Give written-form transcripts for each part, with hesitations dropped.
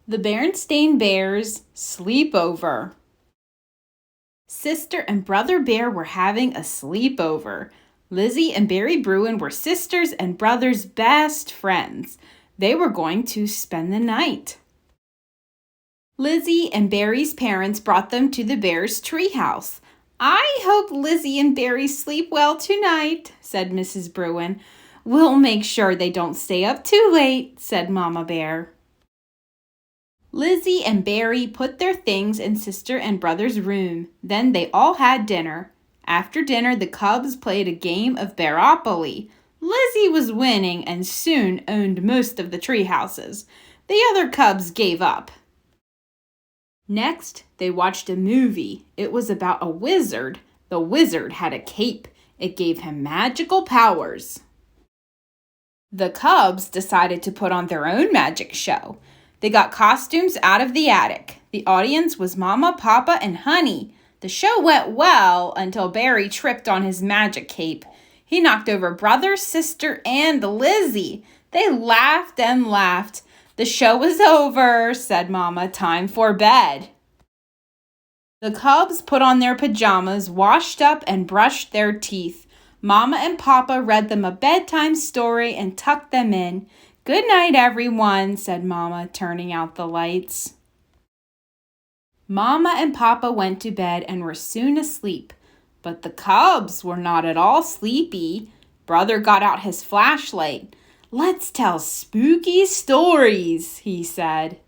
The Berenstain Bears Sleepover. Sister and Brother Bear were having a sleepover. Lizzie and Barry Bruin were sisters and brothers' best friends. They were going to spend the night. Lizzie and Barry's parents brought them to the Bears' treehouse. "I hope Lizzie and Barry sleep well tonight," said Mrs. Bruin. "We'll make sure they don't stay up too late," said Mama Bear. Lizzie and Barry put their things in sister and brother's room. Then they all had dinner. After dinner, the cubs played a game of Bearopoly. Lizzie was winning and soon owned most of the tree houses. The other cubs gave up. Next, they watched a movie. It was about a wizard. The wizard had a cape. It gave him magical powers. The cubs decided to put on their own magic show. They got costumes out of the attic. The audience was Mama, Papa, and Honey. The show went well until Barry tripped on his magic cape. He knocked over brother, sister, and Lizzie. They laughed and laughed. "The show was over," said Mama. "Time for bed." The cubs put on their pajamas, washed up, and brushed their teeth. Mama and Papa read them a bedtime story and tucked them in. "Good night, everyone," said Mama, turning out the lights. Mama and Papa went to bed and were soon asleep. But the cubs were not at all sleepy. Brother got out his flashlight. "Let's tell spooky stories," he said.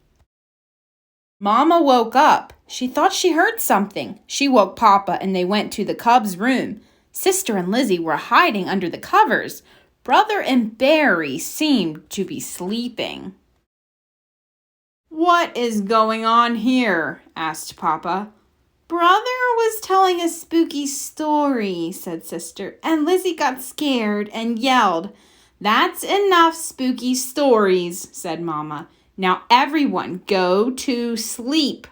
Mama woke up. She thought she heard something. She woke Papa and they went to the cubs' room. Sister and Lizzie were hiding under the covers. Brother and Barry seemed to be sleeping. "What is going on here?" asked Papa. "Brother was telling a spooky story," said Sister, "and Lizzie got scared and yelled." "That's enough spooky stories," said Mama. "Now everyone go to sleep."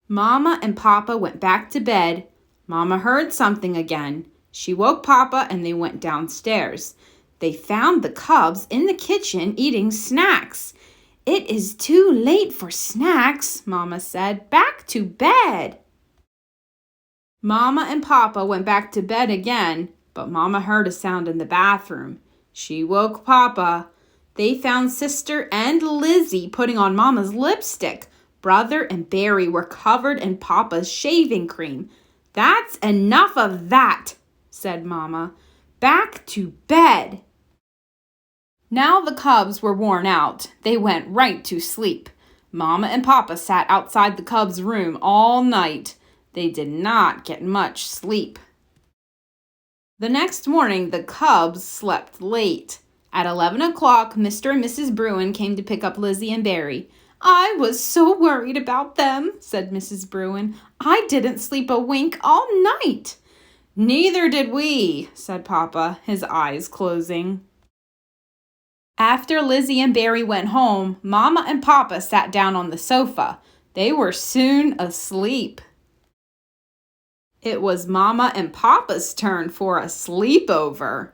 Mama and Papa went back to bed. Mama heard something again. She woke Papa and they went downstairs. They found the cubs in the kitchen eating snacks. "It is too late for snacks," Mama said. "Back to bed." Mama and Papa went back to bed again, but Mama heard a sound in the bathroom. She woke Papa. They found Sister and Lizzie putting on Mama's lipstick. Brother and Barry were covered in Papa's shaving cream. "That's enough of that," said Mama. "Back to bed." Now the cubs were worn out. They went right to sleep. Mama and Papa sat outside the cubs' room all night. They did not get much sleep. The next morning, the cubs slept late. At 11 o'clock, Mr. and Mrs. Bruin came to pick up Lizzie and Barry. "I was so worried about them," said Mrs. Bruin. "I didn't sleep a wink all night." "Neither did we," said Papa, his eyes closing. After Lizzie and Barry went home, Mama and Papa sat down on the sofa. They were soon asleep. It was Mama and Papa's turn for a sleepover.